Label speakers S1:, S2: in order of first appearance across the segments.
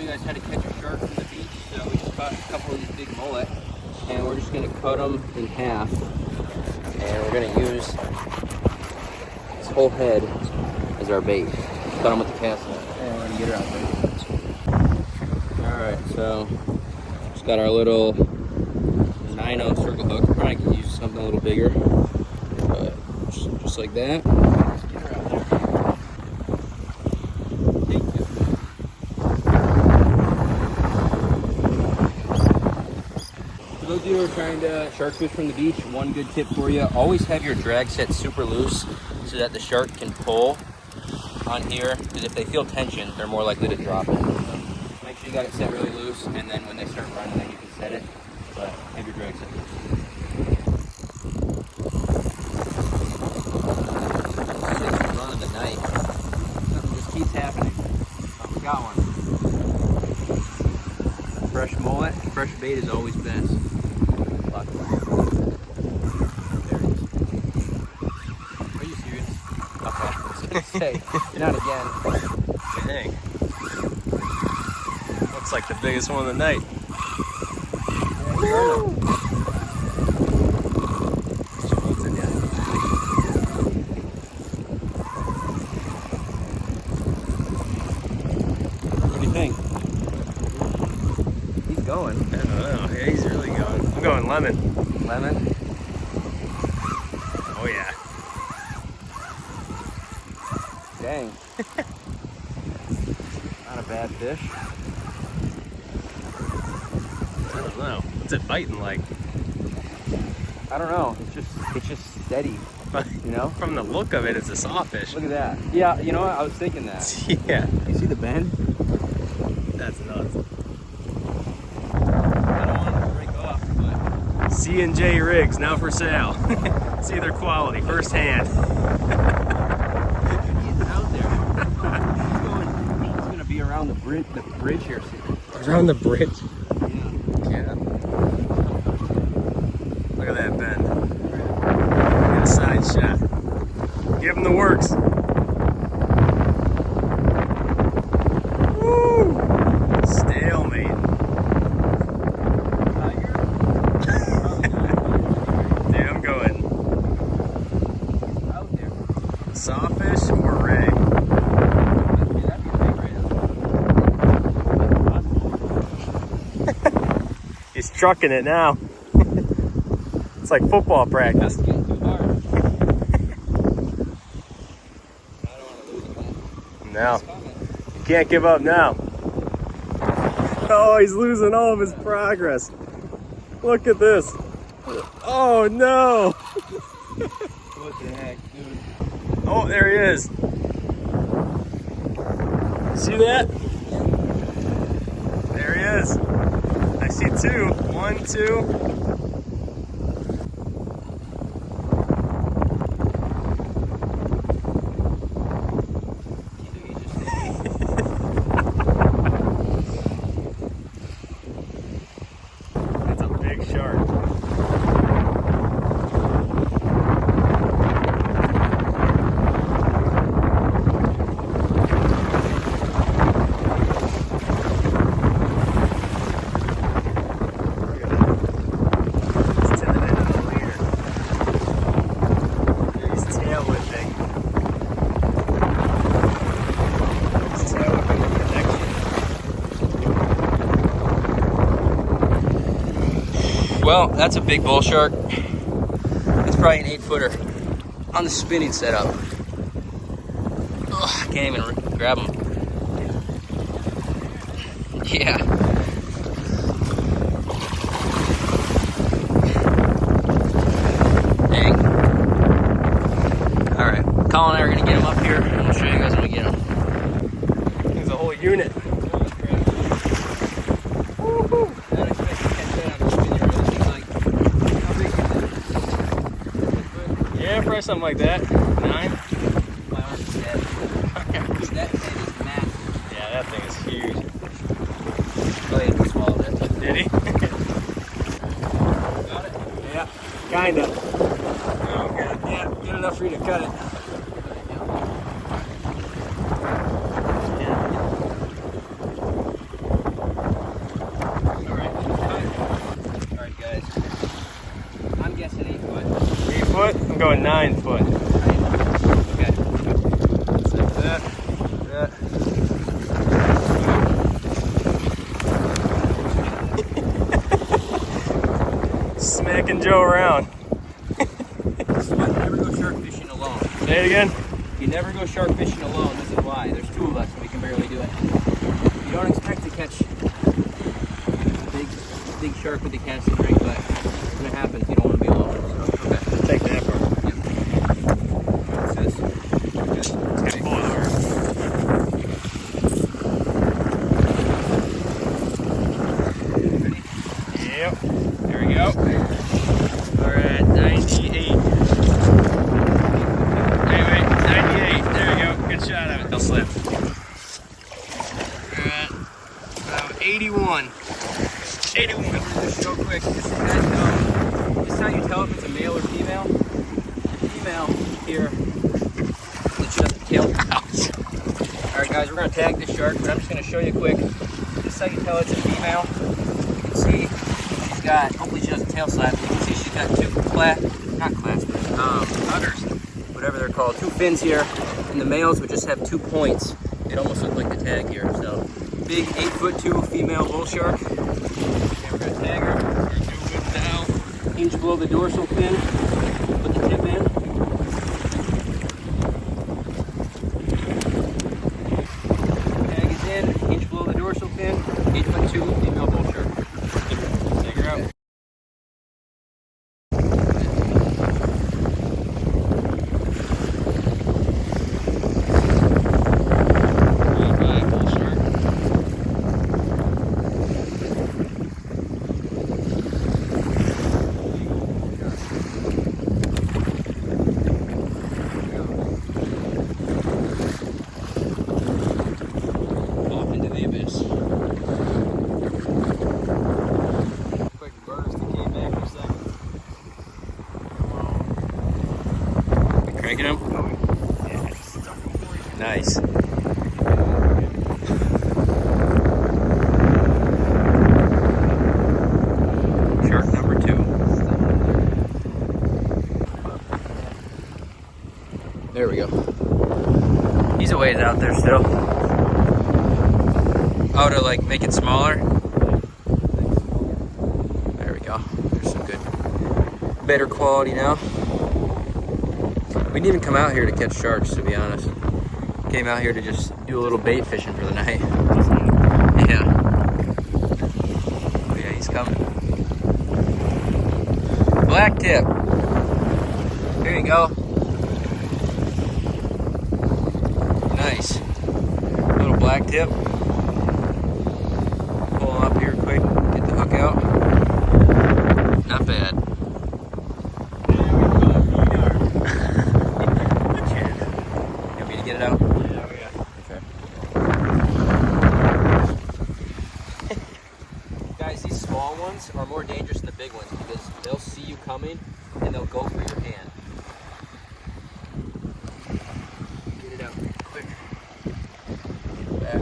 S1: you guys how to catch a shark from the beach. So we just caught a couple of these big mullet, and we're just gonna cut them in half, and we're gonna use this whole head as our bait. Cut them with the cast net, and we're gonna get her out there. All right, so just got our little 9/0 circle hook. Probably could use something a little bigger, but just like that. Let's get her out there. For those of you who are trying to shark fish from the beach, one good tip for you: always have your drag set super loose so that the shark can pull on here. Because if they feel tension, they're more likely to drop it. So make sure you got it set really loose, and then when they start running, then you can set it. But have your drag set loose. Run of the night. Something just keeps happening. Oh, we got one. Fresh mullet, fresh bait is always best. Look. There it is. Are you serious? Okay. I was gonna say, not again.
S2: Dang. Looks like the biggest one of the night.
S1: Woo! What do you think? He's going.
S2: I don't know. Yeah, he's really going. I'm going lemon.
S1: Lemon?
S2: Oh yeah.
S1: Dang. Not a bad fish.
S2: I don't know. What's it biting like?
S1: I don't know. It's just steady. You know?
S2: From the look of it, it's a sawfish.
S1: Look at that. Yeah, you know what? I was thinking that.
S2: Yeah.
S1: You see the bend?
S2: That's nuts.
S1: I don't want it to break off, but
S2: C&J rigs now for sale. See their quality firsthand.
S1: he's out there. He's gonna be around the bridge here soon.
S2: Around the bridge.
S1: Yeah.
S2: Look at that bend. Get a side shot. Give him the works. Woo! Stalemate. Dude, I'm going.
S1: Out there.
S2: Sawfish or ray?
S1: That'd be a big ray.
S2: He's trucking it now. It's like football practice.
S1: That's getting too hard. I don't want to lose him.
S2: No. You can't give up now. Oh, he's losing all of his progress. Look at this. Oh no.
S1: What the heck, dude?
S2: Oh, there he is. See that? There he is. I see two. 1, 2. That's a big shark.
S1: Well, that's a big bull shark. It's probably an 8-footer on the spinning setup. Oh, I can't even grab him. Yeah. Dang. All right, Colin and I are gonna get him up here, and we'll show you guys when we get him.
S2: There's a whole unit. Yeah, probably something like that. 9.
S1: My arm's dead. That thing is massive.
S2: Yeah, that thing is huge.
S1: Really, he swallowed it.
S2: Did he?
S1: Got it?
S2: Yeah, kinda. Oh, good. Yeah, good enough for you to cut it. going 9 foot.
S1: Okay.
S2: It's like that. Smacking Joe around.
S1: This is why you never go shark fishing alone.
S2: Say it again.
S1: You never go shark fishing alone. This is why. There's 2 of us and we can barely do it. You don't expect to catch a big shark with a casting ring, but it's gonna happen if you don't want to be alone. So, okay.
S2: Take that part.
S1: Yep. What's this? Good.
S2: It's gonna pull it over.
S1: Ready?
S2: Yep. There we go. We're at 98. Wait, 98. There we go. Good shot of it. He'll slip. We're at about 81. 81.
S1: Just real quick, just so you guys know, this is how you tell if it's a male or female. The female here, that she doesn't tail. Alright guys, we're going to tag this shark, but I'm just going to show you quick. This is how you tell it's a female. You can see she's got, hopefully she doesn't tail slap, you can see she's got 2 udders, whatever they're called, 2 fins here, and the males would just have 2 points. It almost look like the tag here, so big 8'2" female bull shark. And we're going to tag her. We're going to do it now. Inch below the dorsal fin. Put the tip in. Tag is in. Inch below the dorsal fin. 8'2" female bull shark. Tag her out. Cranking him?
S2: Yeah. Nice.
S1: Shark number 2. There we go. He's a ways out there still. Oh, to like make it smaller? There we go. There's some good, better quality now. We didn't even come out here to catch sharks, to be honest. Came out here to just do a little bait fishing for the night. Yeah. Oh yeah, he's coming. Black tip. There you go. Nice. Little black tip. Pull him up here quick. Get the hook out. Not bad. Get it out?
S2: Yeah.
S1: Okay. Guys, these small ones are more dangerous than the big ones because they'll see you coming and they'll go for your hand. Get it out quick. Get it back.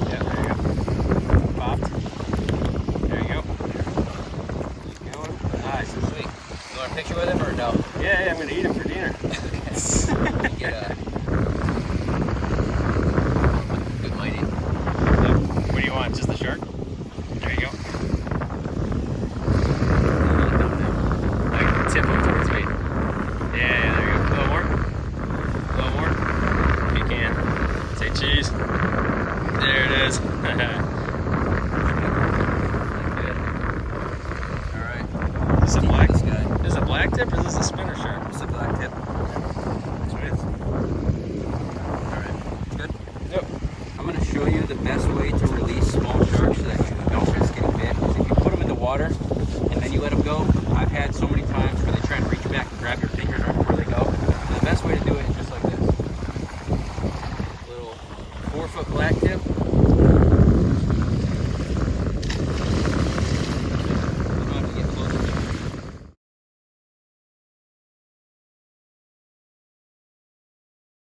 S2: Yeah, there you go. Popped. There you go.
S1: Nice, sweet. You want a picture with him or no?
S2: Yeah, I'm gonna eat him for dinner.
S1: Good mighty.
S2: Yep. What do you want? Just the shark? There you go. Like, tip him towards me. Yeah, there you go. A little more. A little more. If you can. Say cheese. There it is. Is this a black? Is this a black tip or is this a spinner shark?
S1: It's a black tip.
S2: Sweet.
S1: Alright. Good?
S2: Yep.
S1: I'm going to show you the best way to release small sharks so that you don't risk getting bit. Because if you put them in the water and then you let them go, I've had so many times where they try and reach back and grab your fingers right before they go. And the best way to do